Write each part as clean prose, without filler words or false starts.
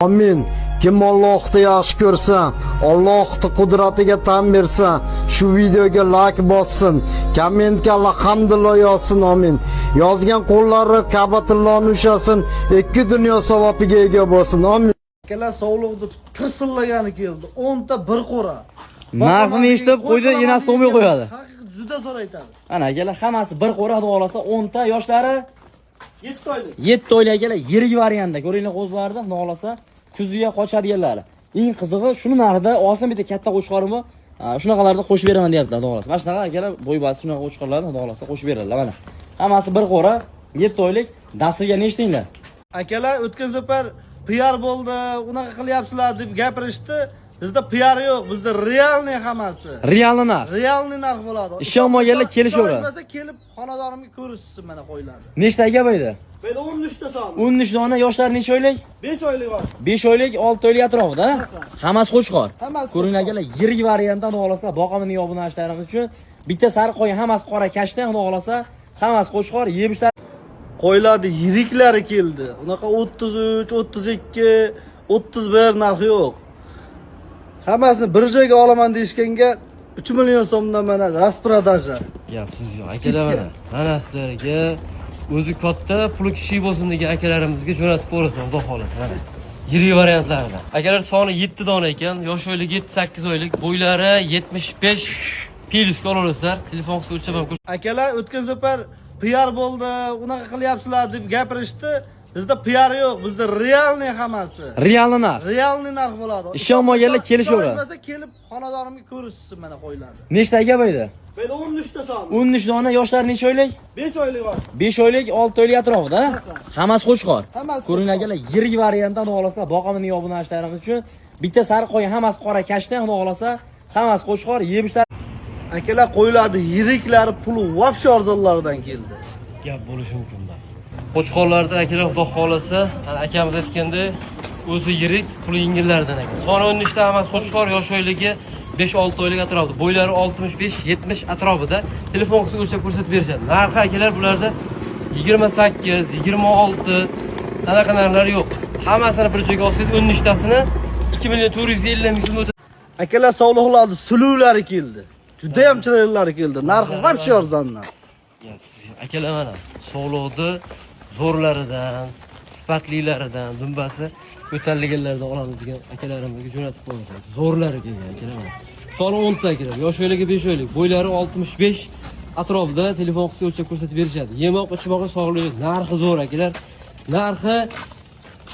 Amin. Kim Allohni yaxshi ko'rsa, Allohning qudratiga tan bersa, shu videoga like bossin, kommentga alhamdulillah yozsin, amin. Yozgan qo'llari Ka'batullohni ushasin, ikki dunyo savobiga ega bo'lsin, amin. Akalar sog'liqni tirsillagani keldi. 10 ta bir qo'ra. Narxini eshitib qo'ydi, enasi to'may qo'yadi. Haqiqat juda zo'r aytadi. Ana akalar hammasi bir qo'ra xudo xolasa 10 ta, yoshlari 7 oylik. 7 oylik akalar, yirik variantda ko'ringlar qo'zlarida xudo xolasa kuziga qochadiganlari. Eng qizig'i shuni narxida olsin bitta katta qo'chqorimi, shunaqalarda qo'shib beraman deyaptilar xudo xolasa. Mana shunaqa akalar bo'y-basi shunaqa qo'chqorlarni xudo xolasa qo'shib beradilar mana. Hammasi bir qo'ra, 7 oylik, dastiga nechtinglar? Akalar o'tgan safar PR bo'ldi, unaqa qilyapsizlar deb gapirishdi. Bizda PR yo'q, bizda realniy hammasi. Realni narx. Realniy narx bo'ladi. Ishonmaganlar kelishaveradi. Ishonmasa kelib xonadonimga ko'rishsin mana qo'ylarni. Nechta aka bo'ydi? Mana 13 ta soni. 13 dona, yoshlari necha oylik? 5 oylik yosh. 5 oylik, 6 oylik atrofida. Hammasi qo'chqor. Hammasi Ko'ringlar akalar, yirik variantda xudo xolasa boqimli obunachlarimiz uchun bitta sariq qo'y hammasi qora kashdan xudo xolasa hammasi qo'chqor, yeb ishlar. Qo'ylarni yiriklari keldi. Unaqa 33, 32, 31 narxi yo'q. Hammasini bir joyga olaman deyishganga 3 million so'mdan mana rasprodaja. Gapsiz yo'q. Akalar mana sizlarga o'zi katta pul kishi bo'lsin degan akalarimizga jo'natib qo'yasiz, xudo xolasa. Mana yirik variantlarida. Akalar soni 7 dona ekan, yosh oylik 7-8 oylik, bo'ylari 75 plyusga olasizlar. Telefon qilib o'lchaman. Akalar o'tgan safar PR bo'ldi, unaqa qilyapsizlar deb gapirishdi. Bizda PR yo'q, bizda realniy hammasi. Realni narx. Realniy narx bo'ladi. Ishonmaganlar kelishaveradi. Ishonmasa kelib xonadonimga ko'rishsin mana qo'ylarni. Nechta aka bo'ydi? Mana 13 ta soni. 13 dona, yoshlari necha oylik? 5 oylik yosh. 5 oylik, 6 oylik atrofida. Hammasi qo'chqor. Hammasi Ko'ringlar akalar, yirik variantda xudo xolasa boqimli obunachlarimiz uchun bitta sariq qo'y hammasi qora kashdan xudo xolasa hammasi qo'chqor, yeb ishlar. Akalar qo'ylarni yiriklari puli vobshe arzonlardan keldi. Gap bo'lishi mumkin emas. Qo'chqorlarda akalar xudo xolasa, akamiz aytganda o'zi yirik, puli yengillardan ekan. Soni 13 ta hammasi qo'chqor, yosh oyligi 5-6 oylik atrofida, bo'ylari 65-70 atrofida. Telefon qilib o'lchab ko'rsatib berishadi. Narxi akalar bularda 28, 26 anaqa narxlar yo'q. Hammasini bir joyga olsangiz 13 tasini 2.450 ming so'm o'tadi. Akalar sog'liqlarni suluvlari keldi. Juda ham chiroylilari keldi. Narxi vobshe arzondan. Akalar mana sog'liqni zo'rlaridan, sifatlilaridan, dumbasi ko'tarilganlardan olamiz degan akalarimizga jo'natib qo'yamiz. Zo'rlari kelgan akalar. Soni 10 ta akalar, yosh oyligi 5 oylik, bo'ylari 65 atrofida, telefon qilib o'lchab ko'rsatib berishadi. Yemoq, ichmoqqa sog'ligi, narxi zo'r akalar. Narxi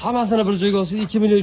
hammasini bir joyga olsangiz 2 million